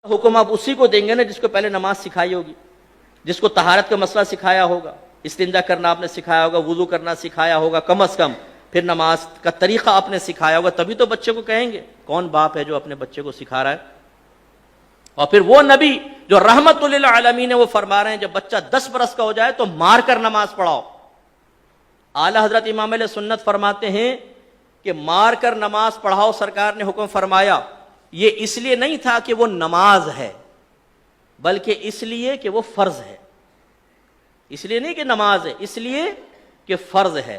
حکم آپ اسی کو دیں گے نا جس کو پہلے نماز سکھائی ہوگی، جس کو طہارت کا مسئلہ سکھایا ہوگا، استنجا کرنا آپ نے سکھایا ہوگا، وضو کرنا سکھایا ہوگا کم از کم، پھر نماز کا طریقہ آپ نے سکھایا ہوگا، تبھی تو بچے کو کہیں گے۔ کون باپ ہے جو اپنے بچے کو سکھا رہا ہے؟ اور پھر وہ نبی جو رحمت للعالمین ہے وہ فرما رہے ہیں جب بچہ 10 برس کا ہو جائے تو مار کر نماز پڑھاؤ۔ اعلی حضرت امام علیہ سنت فرماتے ہیں کہ مار کر نماز پڑھاؤ، سرکار نے حکم فرمایا، یہ اس لیے نہیں تھا کہ وہ نماز ہے، بلکہ اس لیے کہ وہ فرض ہے۔ اس لیے نہیں کہ نماز ہے، اس لیے کہ فرض ہے۔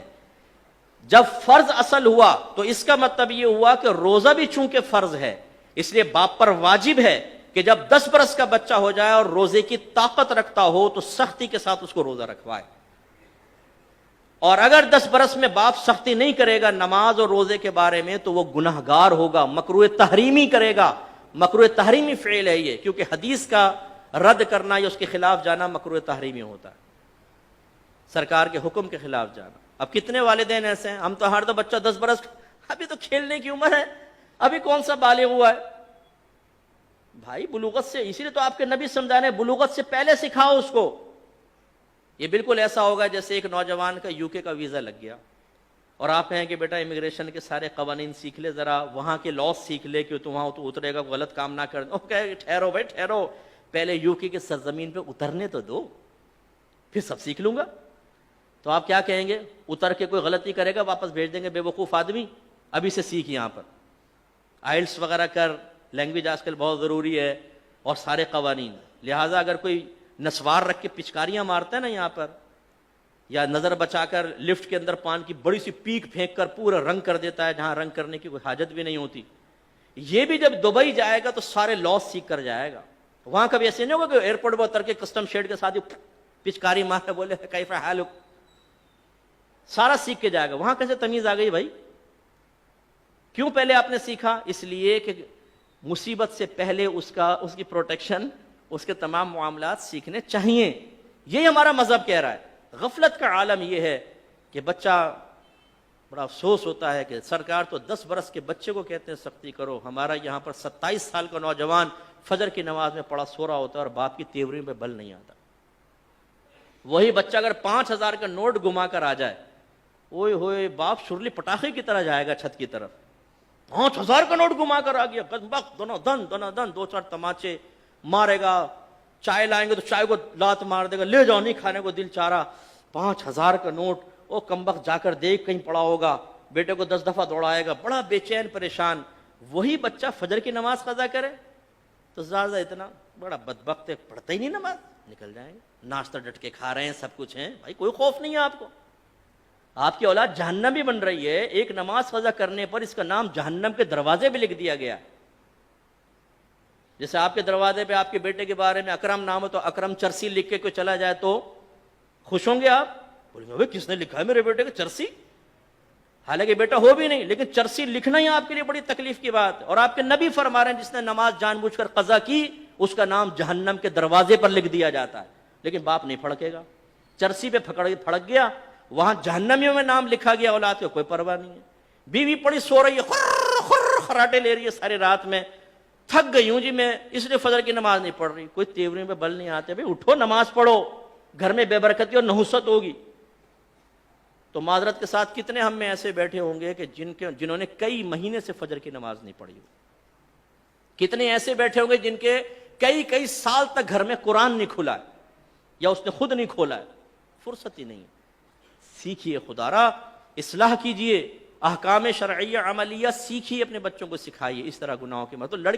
جب فرض اصل ہوا تو اس کا مطلب یہ ہوا کہ روزہ بھی چونکہ فرض ہے، اس لیے باپ پر واجب ہے کہ جب 10 برس کا بچہ ہو جائے اور روزے کی طاقت رکھتا ہو تو سختی کے ساتھ اس کو روزہ رکھوائے، اور اگر 10 برس میں باپ سختی نہیں کرے گا نماز اور روزے کے بارے میں تو وہ گناہگار ہوگا، مکروہ تحریمی کرے گا۔ مکروہ تحریمی فعل ہے یہ، کیونکہ حدیث کا رد کرنا یا اس کے خلاف جانا مکروہ تحریمی ہوتا ہے، سرکار کے حکم کے خلاف جانا۔ اب کتنے والدین ایسے ہیں، ہم تو ہر دو بچہ 10 برس، ابھی تو کھیلنے کی عمر ہے، ابھی کون سا بالغ ہوا ہے۔ بھائی بلوغت سے، اسی لیے تو آپ کے نبی سمجھا رہے ہیں بلوغت سے پہلے سکھاؤ اس کو۔ یہ بالکل ایسا ہوگا جیسے ایک نوجوان کا UK کا ویزا لگ گیا اور آپ کہیں کہ بیٹا امیگریشن کے سارے قوانین سیکھ لے، ذرا وہاں کے لاس سیکھ لے کہ تو وہاں تو اترے گا، غلط کام نہ کر۔ کہے ٹھہرو بھائی ٹھہرو، پہلے UK کی سرزمین پہ اترنے تو دو، پھر سب سیکھ لوں گا۔ تو آپ کیا کہیں گے؟ اتر کے کوئی غلطی کرے گا واپس بھیج دیں گے، بے وقوف آدمی، ابھی سے سیکھ یہاں پر، آئلٹس وغیرہ کر، لینگویج آج کل بہت ضروری ہے، اور سارے قوانین۔ لہٰذا اگر کوئی نسوار رکھ کے پچکاریاں مارتا ہے نا یہاں پر، یا نظر بچا کر لفٹ کے اندر پان کی بڑی سی پیک پھینک کر پورا رنگ کر دیتا ہے جہاں رنگ کرنے کی کوئی حاجت بھی نہیں ہوتی، یہ بھی جب دبئی جائے گا تو سارے لاس سیکھ کر جائے گا۔ وہاں کبھی ایسے نہیں ہوگا کہ ایئرپورٹ پر اتر کے کسٹم شیڈ کے ساتھ ہی پچکاری مارے بولے کیف حالک، سارا سیکھ کے جائے گا۔ وہاں کیسے تمیز آ گئی بھائی؟ کیوں پہلے آپ نے سیکھا؟ اس لیے کہ مصیبت سے پہلے اس کی پروٹیکشن، اس کے تمام معاملات سیکھنے چاہیے۔ یہی ہمارا مذہب کہہ رہا ہے۔ غفلت کا عالم یہ ہے کہ بچہ، بڑا افسوس ہوتا ہے کہ سرکار تو 10 برس کے بچے کو کہتے ہیں سختی کرو، ہمارا یہاں پر 27 سال کا نوجوان فجر کی نماز میں پڑا سو رہا ہوتا ہے اور باپ کی تیوری میں بل نہیں آتا۔ وہی بچہ اگر 5000 کا نوٹ گما کر آ جائے، اوئے ہوئے باپ شرلی پٹاخے کی طرح جائے گا چھت کی طرف۔ 5000 کا نوٹ گما کر آ گیا، دونوں دن 2-4 تماچے مارے گا، چائے لائیں گے تو چائے کو لات مار دے گا، لے جاؤ نہیں کھانے کو دل چاہ رہا۔ 5000 کا نوٹ، او کمبخت جا کر دیکھ کہیں پڑا ہوگا، بیٹے کو 10 دفعہ دوڑائے گا، بڑا بے چین پریشان۔ وہی بچہ فجر کی نماز قضا کرے تو زیادہ اتنا بڑا بدبخت ہے، پڑھتا ہی نہیں نماز، نکل جائیں گے۔ ناشتہ ڈٹ کے کھا رہے ہیں، سب کچھ ہیں، بھائی کوئی خوف نہیں ہے آپ کو؟ آپ کی اولاد جہنمی بن رہی ہے۔ ایک نماز قضا کرنے پر اس کا نام جہنم کے دروازے پہ لکھ دیا گیا۔ جیسے آپ کے دروازے پہ آپ کے بیٹے کے بارے میں اکرم نام ہے تو اکرم چرسی لکھ کے کوئی چلا جائے تو خوش ہوں گے آپ؟ بولیں گے کس نے لکھا ہے میرے بیٹے کو چرسی؟ حالانکہ بیٹا ہو بھی نہیں، لیکن چرسی لکھنا ہی آپ کے لیے بڑی تکلیف کی بات ہے۔ اور آپ کے نبی فرما رہے ہیں جس نے نماز جان بوجھ کر قضا کی اس کا نام جہنم کے دروازے پر لکھ دیا جاتا ہے، لیکن باپ نہیں پھڑکے گا۔ چرسی پہ پھڑک گیا، وہاں جہنمیوں میں نام لکھا گیا، اولاد کو کوئی پرواہ نہیں ہے۔ بیوی پڑی سو رہی ہے، خراٹے لے رہی ہے ساری رات میں، تھک گئی ہوں جی میں، اس لیے فجر کی نماز نہیں پڑھ رہی، کوئی تیوری میں بل نہیں آتے، بھائی اٹھو نماز پڑھو، گھر میں بے برکتی اور نحوست ہوگی۔ تو معذرت کے ساتھ کتنے ہم میں ایسے بیٹھے ہوں گے کہ جنہوں نے کئی مہینے سے فجر کی نماز نہیں پڑھی ہو؟ کتنے ایسے بیٹھے ہوں گے جن کے کئی سال تک گھر میں قرآن نہیں کھلا ہے، یا اس نے خود نہیں کھولا ہے، فرصت ہی نہیں ہے۔ سیکھیے خدا را، اصلاح کیجئے، احکام شرعیہ عملیہ سیکھیے، اپنے بچوں کو سکھائیے، اس طرح گناہوں کے مطلب لڑکی